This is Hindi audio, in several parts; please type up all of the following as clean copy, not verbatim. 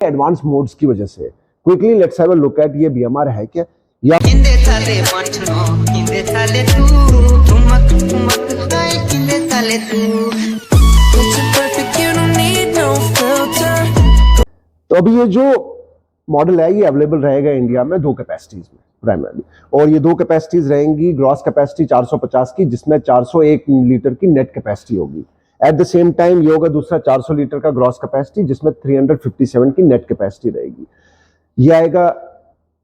एडवांस मोड्स की वजह से। Quickly let's have a look at ये बीएमआर है क्या या तो अभी ये जो मॉडल है ये अवेलेबल रहेगा इंडिया में 2 कैपेसिटीज में प्राइमरी, और ये 2 कैपेसिटीज रहेंगी। ग्रॉस कैपेसिटी 450 की, जिसमें 401 लीटर की नेट कैपेसिटी होगी। एट द सेम टाइम ये होगा दूसरा 400 लीटर का ग्रॉस कैपेसिटी, जिसमें 357 की नेट कैपेसिटी रहेगी। ये आएगा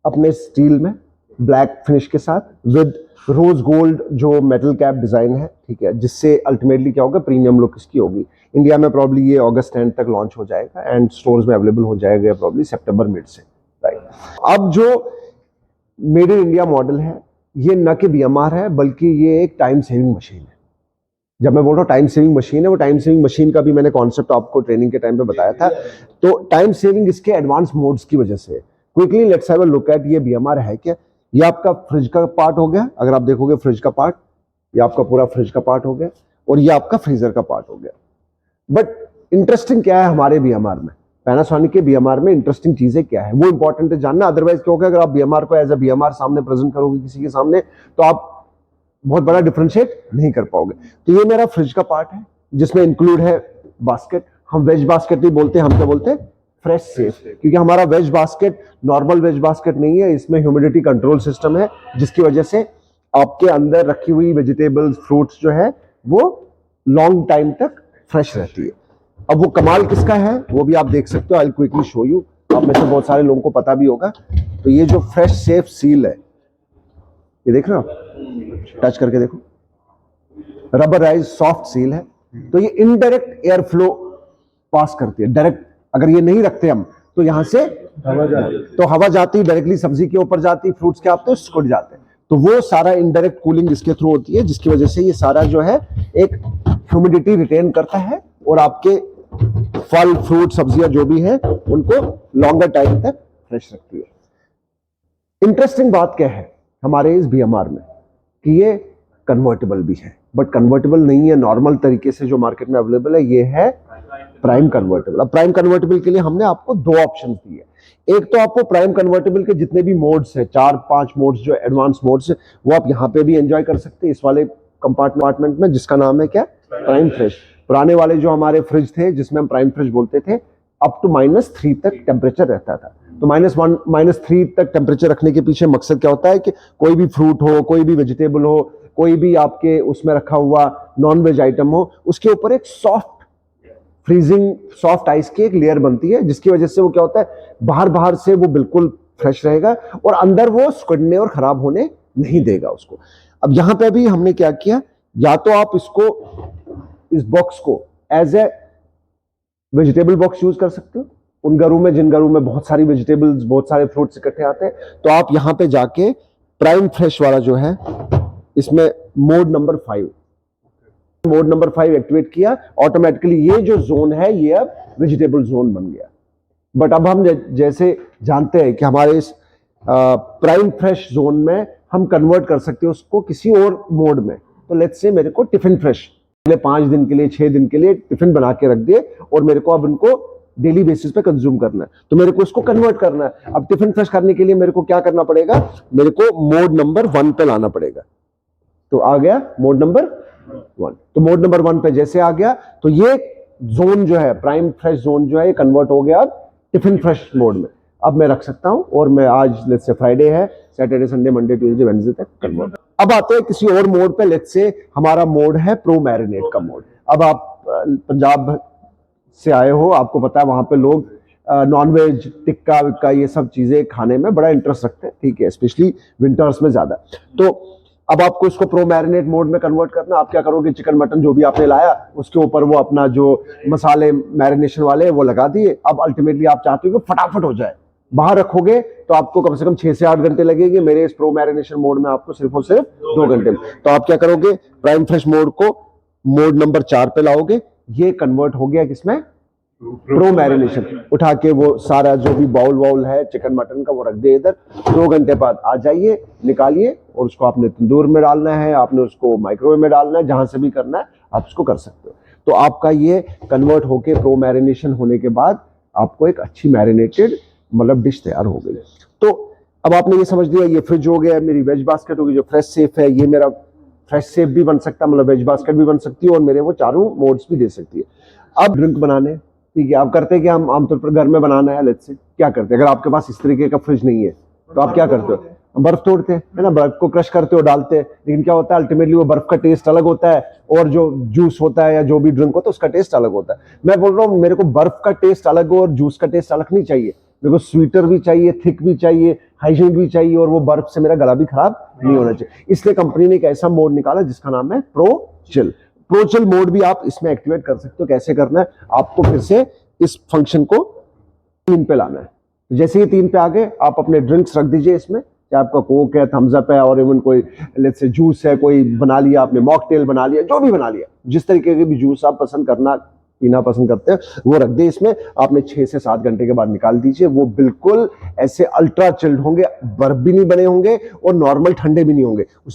अपने स्टील में ब्लैक फिनिश के साथ विद रोज गोल्ड जो मेटल कैप डिजाइन है, ठीक है, जिससे अल्टीमेटली क्या होगा, प्रीमियम लुक इसकी होगी। इंडिया में प्रॉब्ली ये अगस्त एंड तक लॉन्च हो जाएगा एंड स्टोर्स में अवेलेबल हो जाएगा प्रॉब्ली सितंबर मिड से, राइट। अब जो मेड इन इंडिया मॉडल है ये न कि बीएमआर है बल्कि ये एक टाइम सेविंग मशीन है। जब मैं बोल रहा हूँ टाइम सेविंग मशीन है, वो टाइम सेविंग मशीन का भी मैंने कॉन्सेप्ट आपको ट्रेनिंग के टाइम पे बताया था। तो टाइम सेविंग इसके एडवांस मोड्स की वजह से। Quickly let's have a look at ये बीएमआर है क्या। ये आपका फ्रिज का पार्ट हो गया, अगर आप देखोगे फ्रिज का पार्ट, ये आपका पूरा फ्रिज का पार्ट हो गया, और ये आपका फ्रीजर का पार्ट हो गया। बट इंटरेस्टिंग क्या है हमारे बीएमआर में, पैनासोनिक के बीएमआर में इंटरेस्टिंग चीजें क्या है वो इंपॉर्टेंट है जानना। अदरवाइज क्या होगा, अगर आप बीएमआर को एज अ बीएमआर सामने प्रेजेंट करोगे किसी के सामने तो आप बहुत बड़ा डिफरेंशिएट नहीं कर पाओगे। तो ये मेरा फ्रिज का पार्ट है जिसमें इंक्लूड है बास्केट। हम वेज बास्केट नहीं बोलते, हम क्या बोलते हैं, फ्रेश सेफ, क्योंकि हमारा veg basket normal veg basket नहीं है, इसमें ह्यूमिडिटी कंट्रोल सिस्टम है, जिसकी वजह से आपके अंदर रखी हुई वेजिटेबल्स फ्रूट्स जो है वो लॉन्ग टाइम तक फ्रेश रहती है। अब वो कमाल किसका है वो भी आप देख सकते हो, I will quickly show you. आप में से बहुत सारे लोगों को पता भी होगा। तो ये जो फ्रेश सेफ सील है, ये देख रहे हो आप, टच करके देखो, रबराइज सॉफ्ट सील है। तो ये इनडायरेक्ट एयर फ्लो पास करती है, डायरेक्ट अगर ये नहीं रखते हम तो यहां से हवा जाती डायरेक्टली सब्जी के ऊपर जाती, फ्रूट्स के आप तो सिकुड़ जाते हैं। तो वो सारा इनडायरेक्ट कूलिंग इसके थ्रू होती है, जिसकी वजह से ये सारा जो है एक ह्यूमिडिटी रिटेन करता है और आपके फल फ्रूट सब्जियां जो भी है उनको लॉन्गर टाइम तक फ्रेश रखती है। इंटरेस्टिंग बात क्या है हमारे इस बीएमआर में कि ये कन्वर्टेबल भी है, बट कन्वर्टेबल नहीं है नॉर्मल तरीके से जो मार्केट में अवेलेबल है, ये है प्राइम कन्वर्टेबल। अब प्राइम कन्वर्टेबल के लिए हमने आपको 2 ऑप्शन दिए। एक तो आपको प्राइम कन्वर्टेबल के जितने भी मोड्स है, 4-5 मोड्स जो एडवांस मोड्स है, वो आप यहाँ पे भी एंजॉय कर सकते हैं इस वाले कंपार्टमेंट में, जिसका नाम है क्या, प्राइम फ्रेश। पुराने वाले जो हमारे फ्रिज थे जिसमें हम प्राइम फ्रेश बोलते थे, अप टू -3 तक टेम्परेचर रहता था। तो -1 -3 तक टेम्परेचर रखने के पीछे मकसद क्या होता है कि कोई भी फ्रूट हो, कोई भी वेजिटेबल हो, कोई भी आपके उसमें रखा हुआ नॉन वेज आइटम हो, उसके ऊपर एक सॉफ्ट फ्रीजिंग सॉफ्ट आइस की एक लेयर बनती है, जिसकी वजह से वो क्या होता है, बाहर से वो बिल्कुल फ्रेश रहेगा और अंदर वो सिकुड़ने और खराब होने नहीं देगा उसको। अब यहां पे भी हमने क्या किया, या तो आप इसको इस बॉक्स को as a vegetable box use कर सकते हो, उन घरों में जिन घरों में बहुत सारी वेजिटेबल्स बहुत सारे फ्रूट्स इकट्ठे आते हैं, तो आप यहां पे जाके प्राइम फ्रेश वाला जो है इसमें मोड नंबर 5 एक्टिवेट किया, ऑटोमेटिकली ये जो जोन है ये अब वेजिटेबल जोन बन गया। बट अब हम जैसे जानते हैं कि हमारे इस प्राइम फ्रेश जोन में हम कन्वर्ट कर सकते हैं उसको किसी और मोड में। तो लेट्स से मेरे को टिफिन फ्रेश 5 दिन के लिए 6 दिन के लिए टिफिन बना के रख दिए और मेरे को अब उनको डेली बेसिस पे कंज्यूम करना है, तो मेरे को इसको कन्वर्ट करना है। अब टिफिन फ्रेश करने के लिए मेरे को क्या करना पड़ेगा, मेरे को मोड नंबर 1 पे लाना पड़ेगा। तो आ गया मोड नंबर 1। तो मोड नंबर 1 पे जैसे आ गया तो ये जोन जो है प्राइम फ्रेश जोन जो है ये कन्वर्ट हो गया अब टिफिन फ्रेश मोड में। अब मैं रख सकता हूं और मैं आज लेट्स से फ्राइडे है, Saturday Sunday Monday Tuesday Wednesday तक कन्वर्ट। अब आते हैं किसी और मोड पे, लेट्स से हमारा मोड है प्रो मैरिनेट का मोड। अब आप पंजाब से आए हो, आपको पता है वहां पे लोग नॉनवेज टिक्का विक्का ये सब चीजें खाने में बड़ा इंटरेस्ट रखते हैं, ठीक है, स्पेशली विंटर्स में ज्यादा। तो अब आपको इसको प्रो मैरिनेट मोड में कन्वर्ट करना, आप क्या करोगे, चिकन मटन जो भी आपने लाया उसके ऊपर वो अपना जो मसाले मैरिनेशन वाले वो लगा दिए। अब अल्टीमेटली आप चाहते हो कि फटाफट हो जाए, बाहर रखोगे तो आपको कम से कम 6 से 8 घंटे लगेंगे, मेरे इस प्रो मैरिनेशन मोड में आपको सिर्फ और सिर्फ 2 घंटे में। तो आप क्या करोगे, प्राइम फ्रेश मोड को मोड नंबर 4 पे लाओगे, ये कन्वर्ट हो गया किसमें, प्रो मैरिनेशन। उठा के वो सारा जो भी बाउल है चिकन मटन का वो रख दे इधर, 2 घंटे बाद आ जाइए, निकालिए और उसको आपने तंदूर में डालना है, आपने उसको माइक्रोवेव में डालना है, जहां से भी करना है आप उसको कर सकते हो। तो आपका ये कन्वर्ट होके प्रो मैरिनेशन होने के बाद आपको एक अच्छी मैरिनेटेड मतलब डिश तैयार हो गई। तो अब आपने ये समझ लिया, ये फ्रिज हो गया, मेरी वेज बास्केट होगी जो फ्रेश सेफ है, ये मेरा फ्रेश सेफ भी बन सकता है, मतलब वेज बास्केट भी बन सकती है और मेरे वो चारों मोड्स भी दे सकती है। अब ड्रिंक बनाने, ठीक है, आप करते हैं कि हम आमतौर पर घर में बनाना है, लेट्स से क्या करते हैं, अगर आपके पास इस तरीके का फ्रिज नहीं है तो आप क्या करते हो, बर्फ तोड़ते हैं, है ना, बर्फ को क्रश करते हो, डालते हैं, लेकिन क्या होता है अल्टीमेटली वो बर्फ का टेस्ट अलग होता है और जो जूस होता है या जो भी ड्रिंक होता है उसका टेस्ट अलग होता है। मैं बोल रहा हूँ मेरे को बर्फ का टेस्ट अलग हो और जूस का टेस्ट अलग नहीं चाहिए, मेरे को स्वीटर भी चाहिए, थिक भी चाहिए, हाइजीनिक भी चाहिए और वो बर्फ से मेरा गला भी खराब नहीं होना चाहिए। इसलिए कंपनी ने एक ऐसा मोड निकाला जिसका नाम है pro chill. Pro chill mode भी आप इसमें एक्टिवेट कर सकते हो। कैसे करना है, आपको फिर से इस फंक्शन को 3 पे लाना है। जैसे ही 3 पे आ गए आप अपने ड्रिंक्स रख दीजिए इसमें, चाहे आपका कोक है, थम्स अप है और इवन कोई लेट्स से जूस है, कोई बना लिया आपने, मॉकटेल बना लिया, जो भी बना लिया, जिस तरीके के भी जूस आप पसंद करना पीना पसंद करते हैं वो रख दे इसमें। आपने 6 से 7 घंटे के बाद निकाल दीजिए, वो बिल्कुल ऐसे अल्ट्रा चिल्ड होंगे, बर्फ भी नहीं बने होंगे और नॉर्मल ठंडे भी नहीं होंगे।